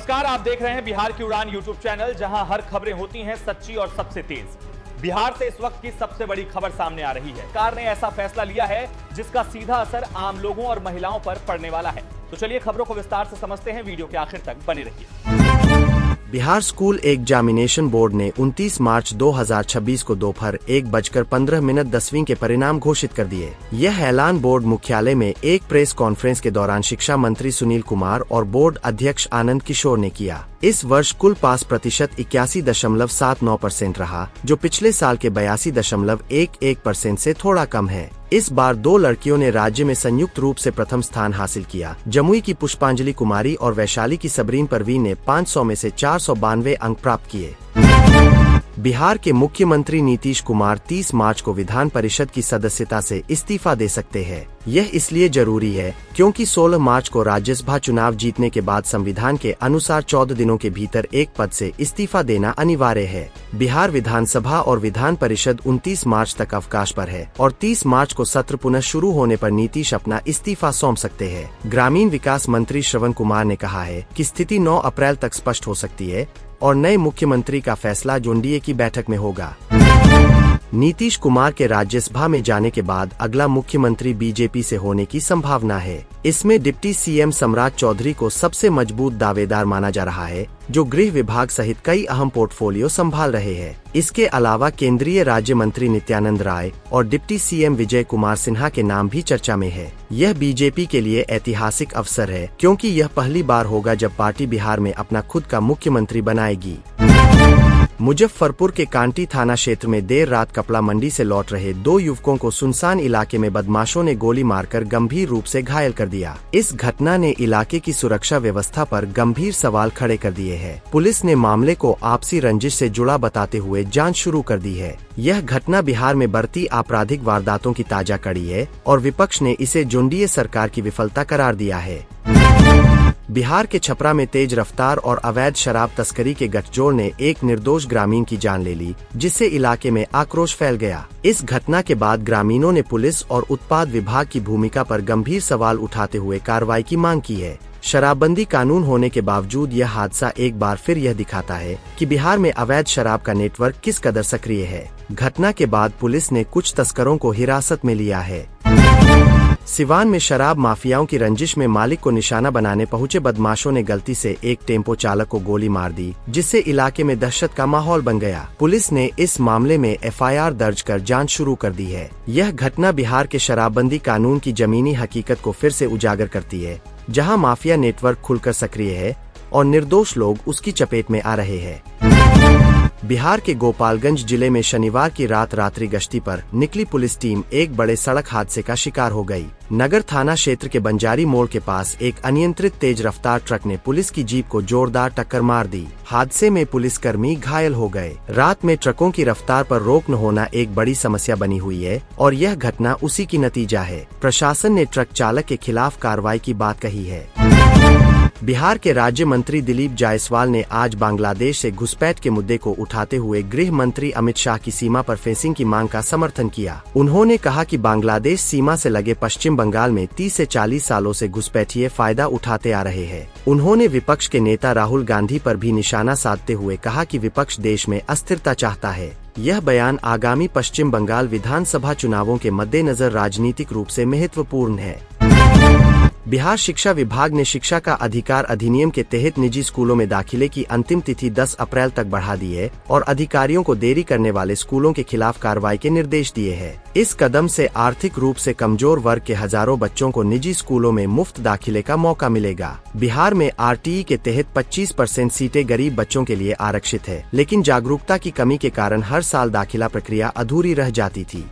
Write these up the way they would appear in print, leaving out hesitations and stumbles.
नमस्कार, आप देख रहे हैं बिहार की उड़ान यूट्यूब चैनल, जहां हर खबरें होती हैं सच्ची और सबसे तेज। बिहार से इस वक्त की सबसे बड़ी खबर सामने आ रही है। सरकार ने ऐसा फैसला लिया है जिसका सीधा असर आम लोगों और महिलाओं पर पड़ने वाला है। तो चलिए खबरों को विस्तार से समझते हैं, वीडियो के आखिर तक बने रहिए। बिहार स्कूल एग्जामिनेशन बोर्ड ने 29 मार्च 2026 को दोपहर 1:15 10वीं के परिणाम घोषित कर दिए। यह ऐलान बोर्ड मुख्यालय में एक प्रेस कॉन्फ्रेंस के दौरान शिक्षा मंत्री सुनील कुमार और बोर्ड अध्यक्ष आनंद किशोर ने किया। इस वर्ष कुल पास प्रतिशत 81.79% रहा, जो पिछले साल के 82.11% से थोड़ा कम है। इस बार 2 लड़कियों ने राज्य में संयुक्त रूप से प्रथम स्थान हासिल किया। जमुई की पुष्पांजलि कुमारी और वैशाली की सबरीन परवीन ने 500 में से 492 अंक प्राप्त किए। बिहार के मुख्यमंत्री नीतीश कुमार 30 मार्च को विधान परिषद की सदस्यता से इस्तीफा दे सकते हैं। यह इसलिए जरूरी है क्योंकि 16 मार्च को राज्यसभा चुनाव जीतने के बाद संविधान के अनुसार 14 दिनों के भीतर एक पद से इस्तीफा देना अनिवार्य है। बिहार विधानसभा और विधान परिषद 29 मार्च तक अवकाश पर है और 30 मार्च को सत्र पुनः शुरू होने पर नीतीश अपना इस्तीफा सौंप सकते हैं। ग्रामीण विकास मंत्री श्रवण कुमार ने कहा है कि स्थिति 9 अप्रैल तक स्पष्ट हो सकती है और नए मुख्यमंत्री का फैसला एनडीए की बैठक में होगा। नीतीश कुमार के राज्यसभा में जाने के बाद अगला मुख्यमंत्री बीजेपी से होने की संभावना है। इसमें डिप्टी सीएम सम्राट चौधरी को सबसे मजबूत दावेदार माना जा रहा है, जो गृह विभाग सहित कई अहम पोर्टफोलियो संभाल रहे हैं। इसके अलावा केंद्रीय राज्य मंत्री नित्यानंद राय और डिप्टी सीएम विजय कुमार सिन्हा के नाम भी चर्चा में है। यह बीजेपी के लिए ऐतिहासिक अवसर है, क्योंकि यह पहली बार होगा जब पार्टी बिहार में अपना खुद का मुख्यमंत्री बनाएगी। मुजफ्फरपुर के कांटी थाना क्षेत्र में देर रात कपड़ा मंडी से लौट रहे 2 युवकों को सुनसान इलाके में बदमाशों ने गोली मारकर गंभीर रूप से घायल कर दिया। इस घटना ने इलाके की सुरक्षा व्यवस्था पर गंभीर सवाल खड़े कर दिए हैं। पुलिस ने मामले को आपसी रंजिश से जुड़ा बताते हुए जांच शुरू कर दी है। यह घटना बिहार में बढ़ती आपराधिक वारदातों की ताजा कड़ी है और विपक्ष ने इसे एनडीए सरकार की विफलता करार दिया है। बिहार के छपरा में तेज रफ्तार और अवैध शराब तस्करी के गठजोड़ ने एक निर्दोष ग्रामीण की जान ले ली, जिससे इलाके में आक्रोश फैल गया। इस घटना के बाद ग्रामीणों ने पुलिस और उत्पाद विभाग की भूमिका पर गंभीर सवाल उठाते हुए कार्रवाई की मांग की है। शराबबंदी कानून होने के बावजूद यह हादसा एक बार फिर यह दिखाता है कि बिहार में अवैध शराब का नेटवर्क किस कदर सक्रिय है। घटना के बाद पुलिस ने कुछ तस्करों को हिरासत में लिया है। सिवान में शराब माफियाओं की रंजिश में मालिक को निशाना बनाने पहुंचे बदमाशों ने गलती से एक टेम्पो चालक को गोली मार दी, जिससे इलाके में दहशत का माहौल बन गया। पुलिस ने इस मामले में एफआईआर दर्ज कर जांच शुरू कर दी है। यह घटना बिहार के शराबबंदी कानून की जमीनी हकीकत को फिर से उजागर करती है, जहां माफिया नेटवर्क खुलकर सक्रिय है और निर्दोष लोग उसकी चपेट में आ रहे हैं। बिहार के गोपालगंज जिले में शनिवार की रात रात्रि गश्ती पर निकली पुलिस टीम एक बड़े सड़क हादसे का शिकार हो गई। नगर थाना क्षेत्र के बंजारी मोड़ के पास एक अनियंत्रित तेज रफ्तार ट्रक ने पुलिस की जीप को जोरदार टक्कर मार दी। हादसे में पुलिसकर्मी घायल हो गए। रात में ट्रकों की रफ्तार पर रोक न होना एक बड़ी समस्या बनी हुई है और यह घटना उसी की नतीजा है। प्रशासन ने ट्रक चालक के खिलाफ कार्रवाई की बात कही है। बिहार के राज्य मंत्री दिलीप जायसवाल ने आज बांग्लादेश से घुसपैठ के मुद्दे को उठाते हुए गृह मंत्री अमित शाह की सीमा पर फेंसिंग की मांग का समर्थन किया। उन्होंने कहा कि बांग्लादेश सीमा से लगे पश्चिम बंगाल में 30 से 40 सालों से घुसपैठिए फायदा उठाते आ रहे हैं। उन्होंने विपक्ष के नेता राहुल गांधी पर भी निशाना साधते हुए कहा कि विपक्ष देश में अस्थिरता चाहता है। यह बयान आगामी पश्चिम बंगाल विधानसभा चुनावों के मद्देनजर राजनीतिक रूप से महत्वपूर्ण है। बिहार शिक्षा विभाग ने शिक्षा का अधिकार अधिनियम के तहत निजी स्कूलों में दाखिले की अंतिम तिथि 10 अप्रैल तक बढ़ा दी है और अधिकारियों को देरी करने वाले स्कूलों के खिलाफ कार्रवाई के निर्देश दिए हैं। इस कदम से आर्थिक रूप से कमजोर वर्ग के हजारों बच्चों को निजी स्कूलों में मुफ्त दाखिले का मौका मिलेगा। बिहार में आरटीई के तहत 25% सीटें गरीब बच्चों के लिए आरक्षित है, लेकिन जागरूकता की कमी के कारण हर साल दाखिला प्रक्रिया अधूरी रह जाती थी।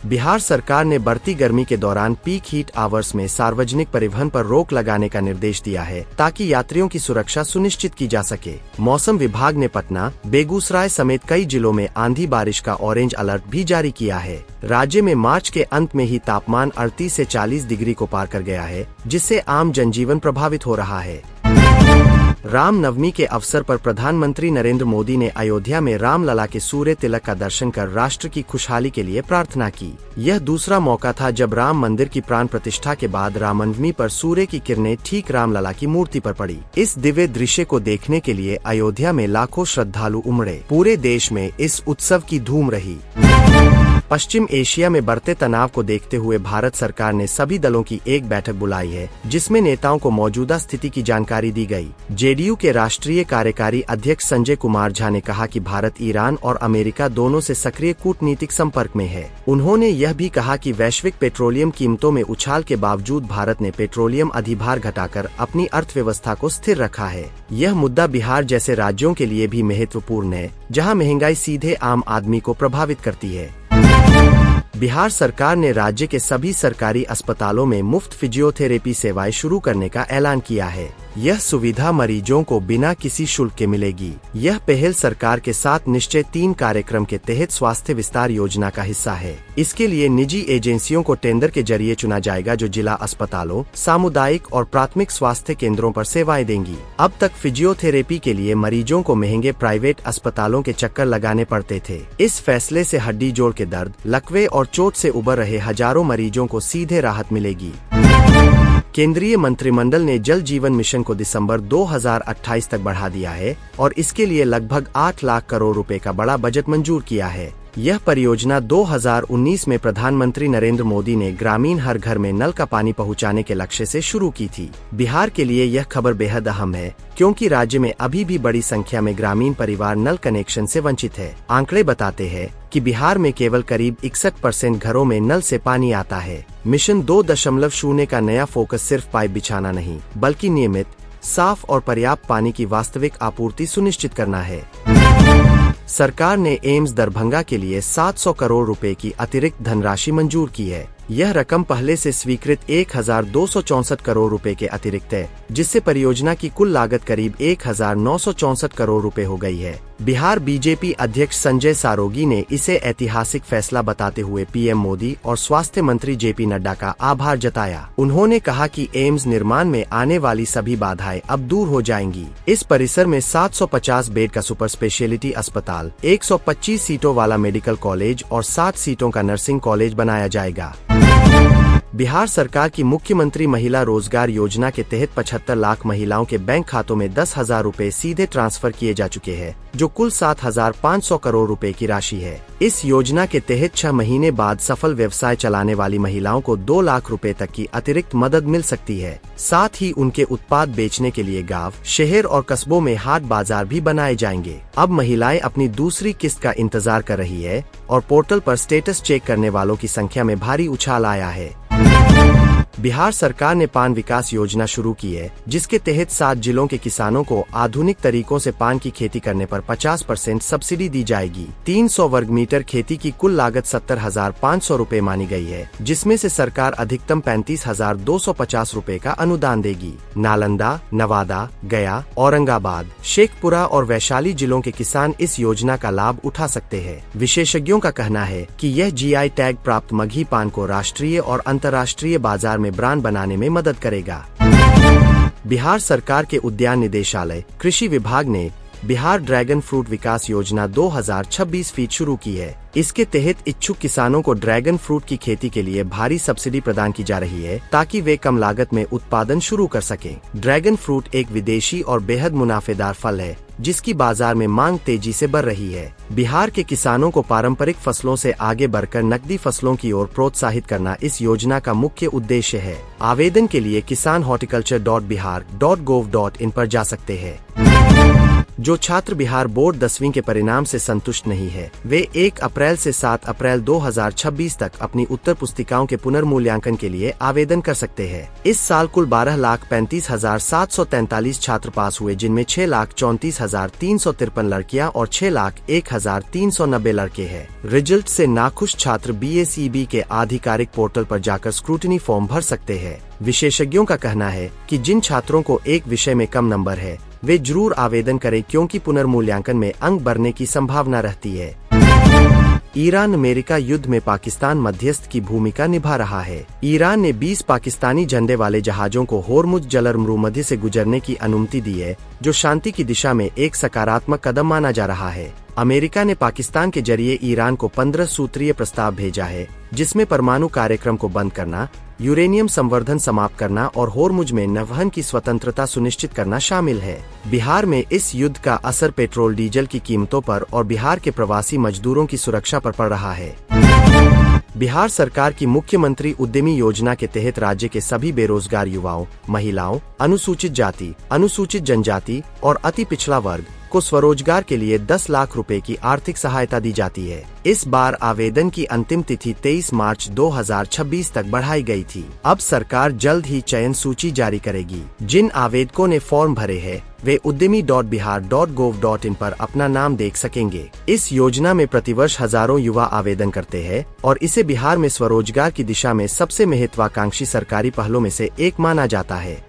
बिहार सरकार ने बढ़ती गर्मी के दौरान पीक हीट आवर्स में सार्वजनिक परिवहन पर रोक लगाने का निर्देश दिया है, ताकि यात्रियों की सुरक्षा सुनिश्चित की जा सके। मौसम विभाग ने पटना, बेगूसराय समेत कई जिलों में आंधी बारिश का ऑरेंज अलर्ट भी जारी किया है। राज्य में मार्च के अंत में ही तापमान 38 से 40 डिग्री को पार कर गया है, जिससे आम जनजीवन प्रभावित हो रहा है। रामनवमी के अवसर पर प्रधानमंत्री नरेंद्र मोदी ने अयोध्या में रामलला के सूर्य तिलक का दर्शन कर राष्ट्र की खुशहाली के लिए प्रार्थना की। यह दूसरा मौका था जब राम मंदिर की प्राण प्रतिष्ठा के बाद रामनवमी पर सूर्य की किरणें ठीक रामलला की मूर्ति पर पड़ी। इस दिव्य दृश्य को देखने के लिए अयोध्या में लाखों श्रद्धालु उमड़े। पूरे देश में इस उत्सव की धूम रही। पश्चिम एशिया में बढ़ते तनाव को देखते हुए भारत सरकार ने सभी दलों की एक बैठक बुलाई है, जिसमें नेताओं को मौजूदा स्थिति की जानकारी दी गई। जेडीयू के राष्ट्रीय कार्यकारी अध्यक्ष संजय कुमार झा ने कहा कि भारत ईरान और अमेरिका दोनों से सक्रिय कूटनीतिक संपर्क में है। उन्होंने यह भी कहा कि वैश्विक पेट्रोलियम कीमतों में उछाल के बावजूद भारत ने पेट्रोलियम अधिभार घटाकर अपनी अर्थव्यवस्था को स्थिर रखा है। यह मुद्दा बिहार जैसे राज्यों के लिए भी महत्वपूर्ण है, जहां महंगाई सीधे आम आदमी को प्रभावित करती है। बिहार सरकार ने राज्य के सभी सरकारी अस्पतालों में मुफ्त फिजियोथेरेपी सेवाएं शुरू करने का ऐलान किया है। यह सुविधा मरीजों को बिना किसी शुल्क के मिलेगी। यह पहल सरकार के साथ निश्चय 3 कार्यक्रम के तहत स्वास्थ्य विस्तार योजना का हिस्सा है। इसके लिए निजी एजेंसियों को टेंडर के जरिए चुना जाएगा, जो जिला अस्पतालों, सामुदायिक और प्राथमिक स्वास्थ्य केंद्रों पर सेवाएं देंगी। अब तक फिजियोथेरेपी के लिए मरीजों को महंगे प्राइवेट अस्पतालों के चक्कर लगाने पड़ते थे। इस फैसले से हड्डी जोड़ के दर्द, लकवे और चोट से उबर रहे हजारों मरीजों को सीधे राहत मिलेगी। केंद्रीय मंत्रिमंडल ने जल जीवन मिशन को दिसंबर 2028 तक बढ़ा दिया है और इसके लिए लगभग 8 लाख करोड़ रुपए का बड़ा बजट मंजूर किया है। यह परियोजना 2019 में प्रधानमंत्री नरेंद्र मोदी ने ग्रामीण हर घर में नल का पानी पहुंचाने के लक्ष्य से शुरू की थी। बिहार के लिए यह खबर बेहद अहम है, क्योंकि राज्य में अभी भी बड़ी संख्या में ग्रामीण परिवार नल कनेक्शन से वंचित है। आंकड़े बताते हैं कि बिहार में केवल करीब 61% घरों में नल से पानी आता है। मिशन 2.0 का नया फोकस सिर्फ पाइप बिछाना नहीं, बल्कि नियमित, साफ और पर्याप्त पानी की वास्तविक आपूर्ति सुनिश्चित करना है। सरकार ने एम्स दरभंगा के लिए 700 करोड़ रुपए की अतिरिक्त धनराशि मंजूर की है। यह रकम पहले से स्वीकृत 1264 करोड़ रुपए के अतिरिक्त है, जिससे परियोजना की कुल लागत करीब 1964 करोड़ रुपए हो गई है। बिहार बीजेपी अध्यक्ष संजय सारोगी ने इसे ऐतिहासिक फैसला बताते हुए पीएम मोदी और स्वास्थ्य मंत्री जेपी नड्डा का आभार जताया। उन्होंने कहा कि एम्स निर्माण में आने वाली सभी बाधाएं अब दूर हो जाएंगी। इस परिसर में 750 बेड का सुपर स्पेशलिटी अस्पताल, 125 सीटों वाला मेडिकल कॉलेज और 7 सीटों का नर्सिंग कॉलेज बनाया जाएगा। बिहार सरकार की मुख्यमंत्री महिला रोजगार योजना के तहत 75 लाख महिलाओं के बैंक खातों में 10,000 रुपए सीधे ट्रांसफर किए जा चुके हैं, जो कुल 7,500 करोड़ रुपए की राशि है। इस योजना के तहत 6 महीने बाद सफल व्यवसाय चलाने वाली महिलाओं को 2 लाख रुपए तक की अतिरिक्त मदद मिल सकती है। साथ ही उनके उत्पाद बेचने के लिए गांव, शहर और कस्बों में हाट बाजार भी बनाए जाएंगे। अब महिलाएं अपनी दूसरी किस्त का इंतजार कर रही है और पोर्टल पर स्टेटस चेक करने वालों की संख्या में भारी उछाल आया है। बिहार सरकार ने पान विकास योजना शुरू की है, जिसके तहत 7 जिलों के किसानों को आधुनिक तरीकों से पान की खेती करने पर 50% सब्सिडी दी जाएगी। 300 वर्ग मीटर खेती की कुल लागत 70,500 रुपए मानी गई है, जिसमें से सरकार अधिकतम 35,250 रुपए का अनुदान देगी। नालंदा, नवादा, गया, औरंगाबाद, शेखपुरा और वैशाली जिलों के किसान इस योजना का लाभ उठा सकते हैं। विशेषज्ञों का कहना है कि यह जीआई टैग प्राप्त मगही पान को राष्ट्रीय और अंतर्राष्ट्रीय बाजार में ब्रांड बनाने में मदद करेगा। बिहार सरकार के उद्यान निदेशालय, कृषि विभाग ने बिहार ड्रैगन फ्रूट विकास योजना 2026 फीट शुरू की है। इसके तहत इच्छुक किसानों को ड्रैगन फ्रूट की खेती के लिए भारी सब्सिडी प्रदान की जा रही है, ताकि वे कम लागत में उत्पादन शुरू कर सकें। ड्रैगन फ्रूट एक विदेशी और बेहद मुनाफेदार फल है, जिसकी बाजार में मांग तेजी से बढ़ रही है। बिहार के किसानों को पारंपरिक फसलों से आगे बढ़कर नकदी फसलों की ओर प्रोत्साहित करना इस योजना का मुख्य उद्देश्य है। आवेदन के लिए kisanhorticulture.bihar.gov.in पर जा सकते हैं। जो छात्र बिहार बोर्ड 10वीं के परिणाम से संतुष्ट नहीं है, वे 1 अप्रैल से 7 अप्रैल 2026 तक अपनी उत्तर पुस्तिकाओं के पुनर्मूल्यांकन के लिए आवेदन कर सकते हैं। इस साल कुल 12,35,743 छात्र पास हुए, जिनमें 6,34,353 लड़कियां और 6,01,390 लड़के हैं। रिजल्ट से नाखुश छात्र BSEB के आधिकारिक पोर्टल पर जाकर स्क्रूटनी फॉर्म भर सकते हैं। विशेषज्ञों का कहना है कि जिन छात्रों को एक विषय में कम नंबर है, वे जरूर आवेदन करें, क्योंकि पुनर्मूल्यांकन में अंक बढ़ने की संभावना रहती है। ईरान अमेरिका युद्ध में पाकिस्तान मध्यस्थ की भूमिका निभा रहा है। ईरान ने 20 पाकिस्तानी झंडे वाले जहाजों को होर्मुज जलमरूमध्य से गुजरने की अनुमति दी है, जो शांति की दिशा में एक सकारात्मक कदम माना जा रहा है। अमेरिका ने पाकिस्तान के जरिए ईरान को 15 सूत्रीय प्रस्ताव भेजा है, जिसमें परमाणु कार्यक्रम को बंद करना, यूरेनियम संवर्धन समाप्त करना और होर्मुज में नौवहन की स्वतंत्रता सुनिश्चित करना शामिल है। बिहार में इस युद्ध का असर पेट्रोल डीजल की कीमतों पर और बिहार के प्रवासी मजदूरों की सुरक्षा पर पड़ रहा है। बिहार सरकार की मुख्यमंत्री उद्यमी योजना के तहत राज्य के सभी बेरोजगार युवाओं, महिलाओं, अनुसूचित जाति, अनुसूचित जनजाति और अति पिछड़ा वर्ग को स्वरोजगार के लिए 10 लाख रुपए की आर्थिक सहायता दी जाती है। इस बार आवेदन की अंतिम तिथि 23 मार्च 2026 तक बढ़ाई गई थी। अब सरकार जल्द ही चयन सूची जारी करेगी। जिन आवेदकों ने फॉर्म भरे हैं, वे udyami.bihar.gov.in पर अपना नाम देख सकेंगे। इस योजना में प्रतिवर्ष हजारों युवा आवेदन करते हैं और इसे बिहार में स्वरोजगार की दिशा में सबसे महत्वाकांक्षी सरकारी पहलों में से एक माना जाता है।